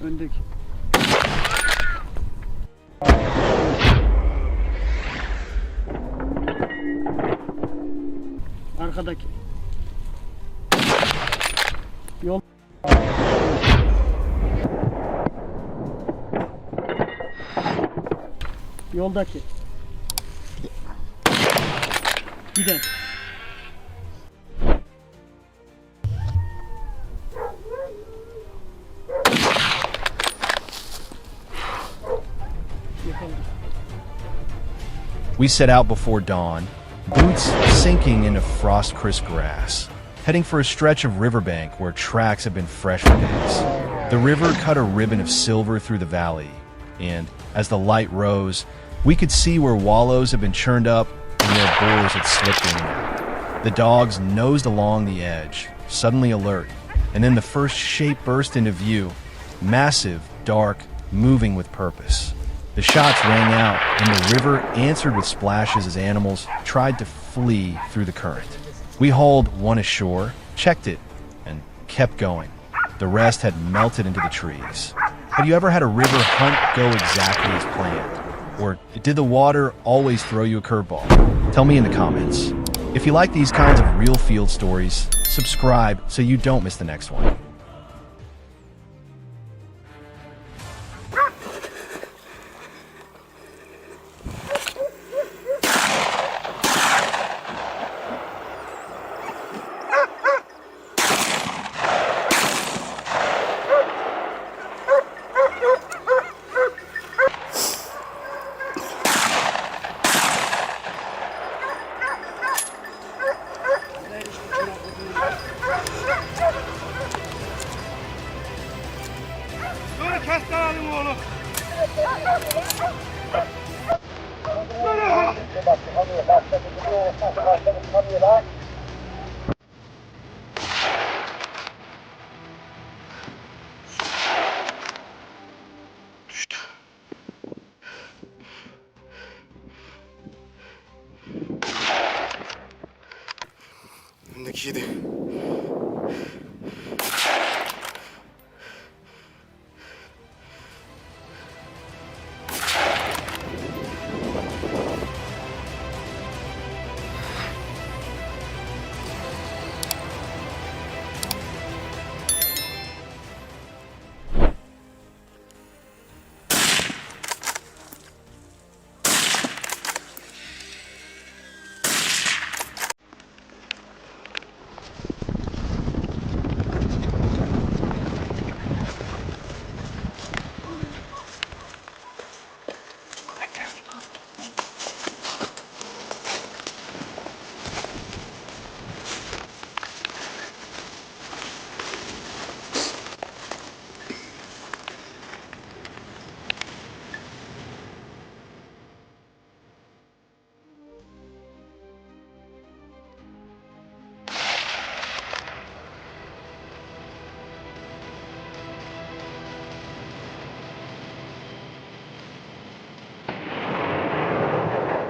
Öndeki. Arkadaki. Yol. Yoldaki. Giden. We set out before dawn, boots sinking into frost-crisp grass, heading for a stretch of riverbank where tracks have been fresh for days. The river cut a ribbon of silver through the valley, and as the light rose, we could see where wallows had been churned up and where boars had slipped in. The dogs nosed along the edge, suddenly alert, and then the first shape burst into view, massive, dark, moving with purpose. The shots rang out, and the river answered with splashes as animals tried to flee through the current. We hauled one ashore, checked it, and kept going. The rest had melted into the trees. Have you ever had a river hunt go exactly as planned? Or did the water always throw you a curveball? Tell me in the comments. If you like these kinds of real field stories, subscribe so you don't miss the next one. Öndeki yedi.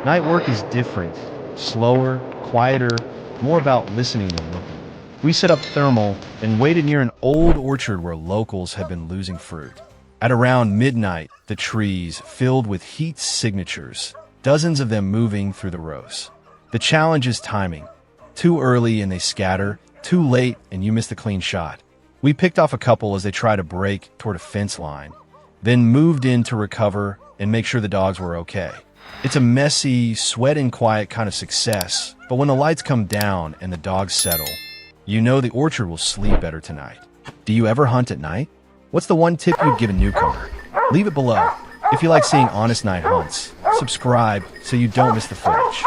Night work is different, slower, quieter, more about listening than looking. We set up thermal and waited near an old orchard where locals had been losing fruit. At around midnight, the trees filled with heat signatures, dozens of them moving through the rows. The challenge is timing. Too early and they scatter, too late and you miss the clean shot. We picked off a couple as they tried to break toward a fence line, then moved in to recover and make sure the dogs were okay. It's a messy, sweat and quiet kind of success, but when the lights come down and the dogs settle, you know the orchard will sleep better tonight. Do you ever hunt at night? What's the one tip you'd give a newcomer? Leave it below. If you like seeing honest night hunts, subscribe so you don't miss the footage.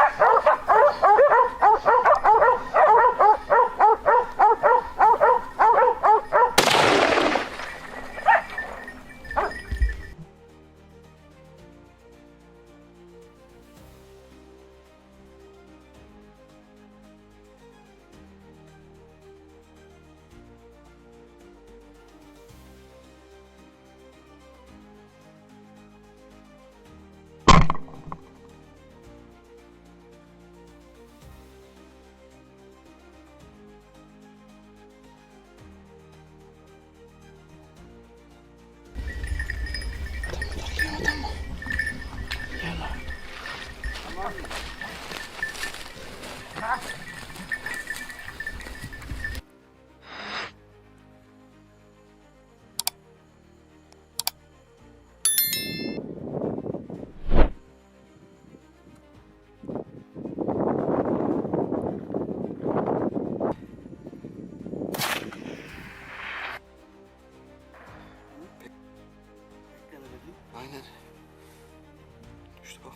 Aynen. Düştü bak.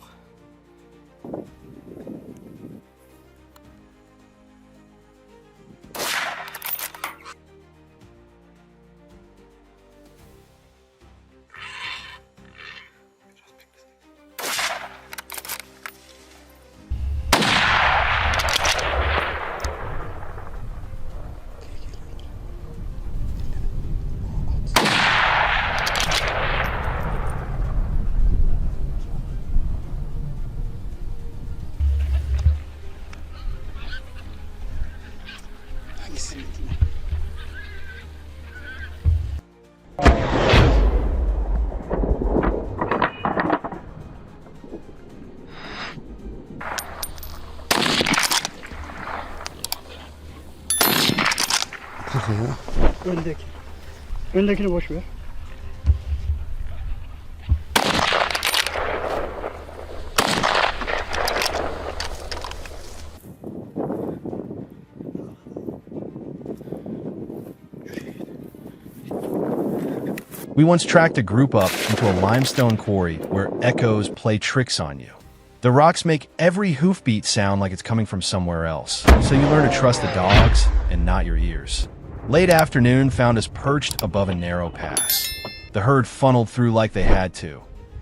Hangisini? Öndeki. Öndekini boş ver. We once tracked a group up into a limestone quarry where echoes play tricks on you. The rocks make every hoofbeat sound like it's coming from somewhere else, so you learn to trust the dogs and not your ears. Late afternoon found us perched above a narrow pass. The herd funneled through like they had to,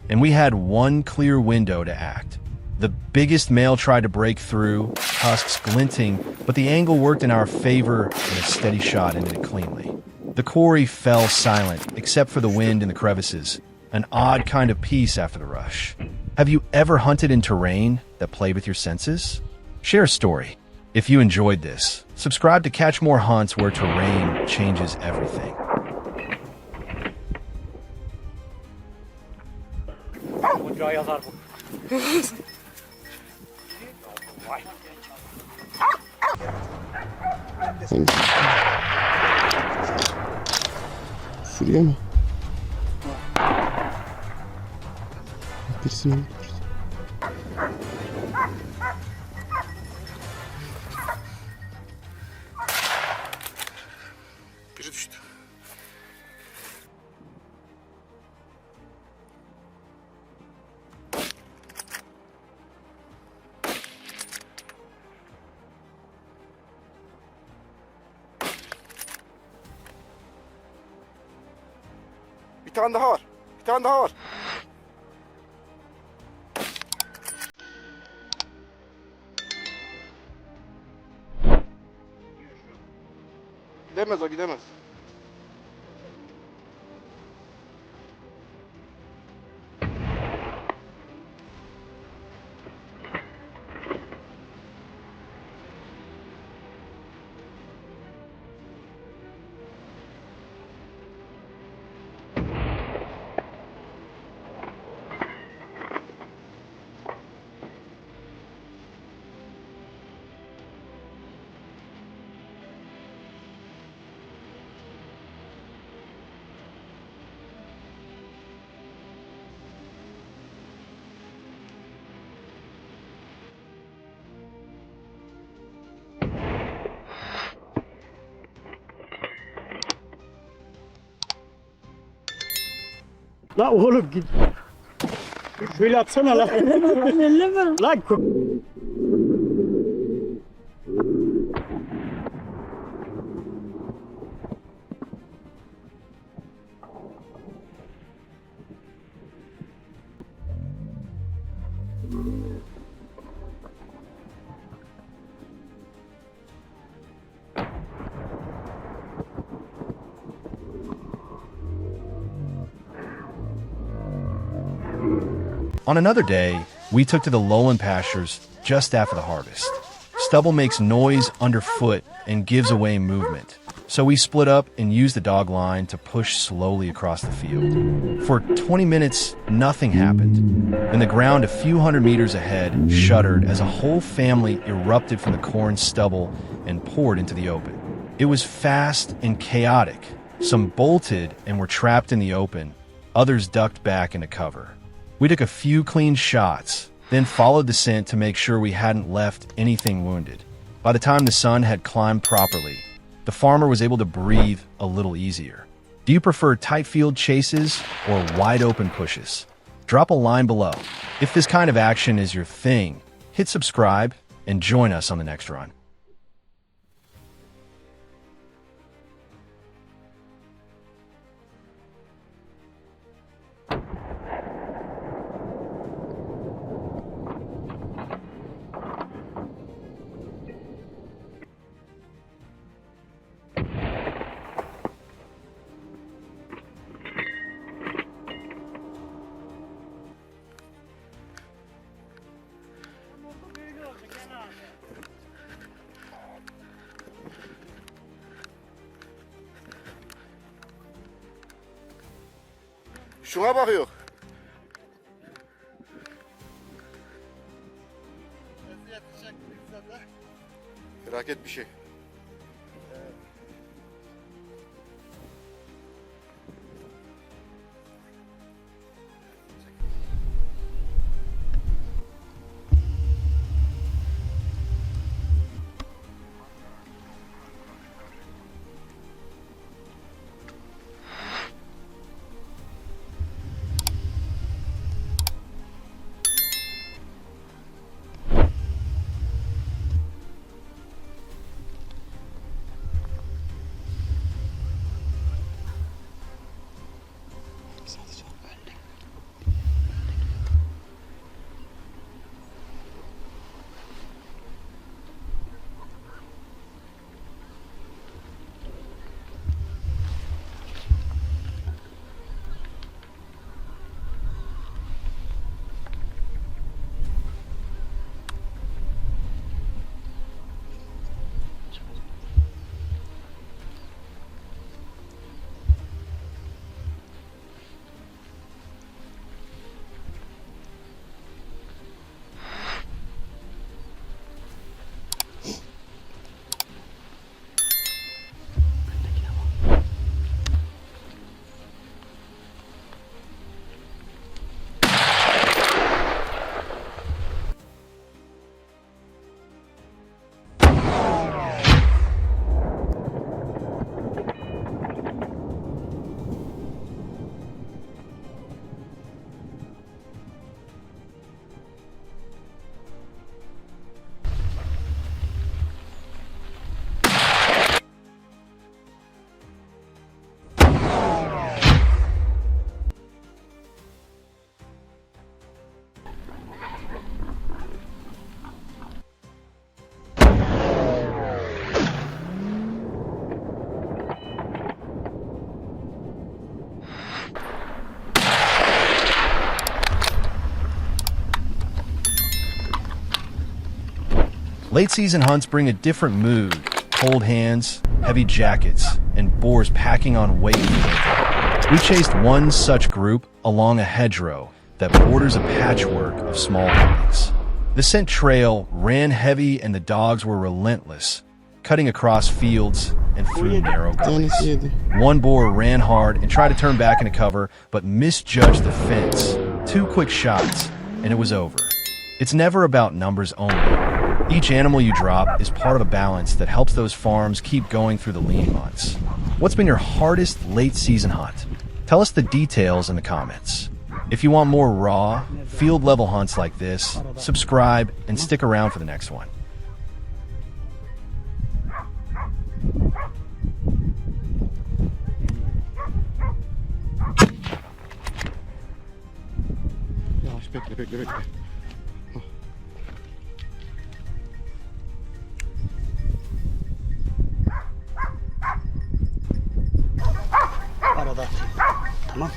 and we had one clear window to act. The biggest male tried to break through, tusks glinting, but the angle worked in our favor and a steady shot ended it cleanly. The quarry fell silent, except for the wind in the crevices, an odd kind of peace after the rush. Have you ever hunted in terrain that played with your senses? Share a story. If you enjoyed this, subscribe to catch more hunts where terrain changes everything. Ocağa yazar bu. Şuraya mı? Birisini öldürdü. Biri düştü. Bir tane daha var. Bir tane daha var. Gidemez o, gidemez. La oğlum git. Şöyle atsana la. Lan On another day, we took to the lowland pastures just after the harvest. Stubble makes noise underfoot and gives away movement, so we split up and used the dog line to push slowly across the field. For 20 minutes, nothing happened. Then the ground a few hundred meters ahead shuddered as a whole family erupted from the corn stubble and poured into the open. It was fast and chaotic. Some bolted and were trapped in the open. Others ducked back into cover. We took a few clean shots, then followed the scent to make sure we hadn't left anything wounded. By the time the sun had climbed properly, the farmer was able to breathe a little easier. Do you prefer tight field chases or wide open pushes? Drop a line below. If this kind of action is your thing, hit subscribe and join us on the next run. Şuna bakıyor. Felaket bir şey. Late season hunts bring a different mood. Cold hands, heavy jackets, and boars packing on weight. We chased one such group along a hedgerow that borders a patchwork of small buildings. The scent trail ran heavy and the dogs were relentless, cutting across fields and through narrow gullies. One boar ran hard and tried to turn back into cover, but misjudged the fence. 2 quick shots, and it was over. It's never about numbers only. Each animal you drop is part of a balance that helps those farms keep going through the lean months. What's been your hardest late season hunt? Tell us the details in the comments. If you want more raw, field level hunts like this, subscribe and stick around for the next one. Yavaş bekle. Arada. Tamam.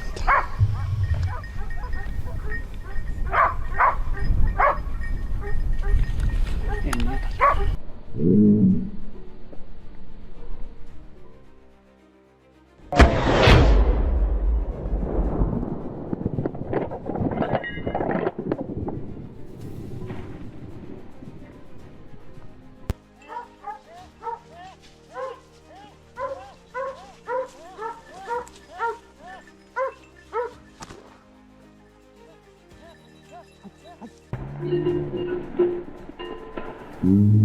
Mm-hmm.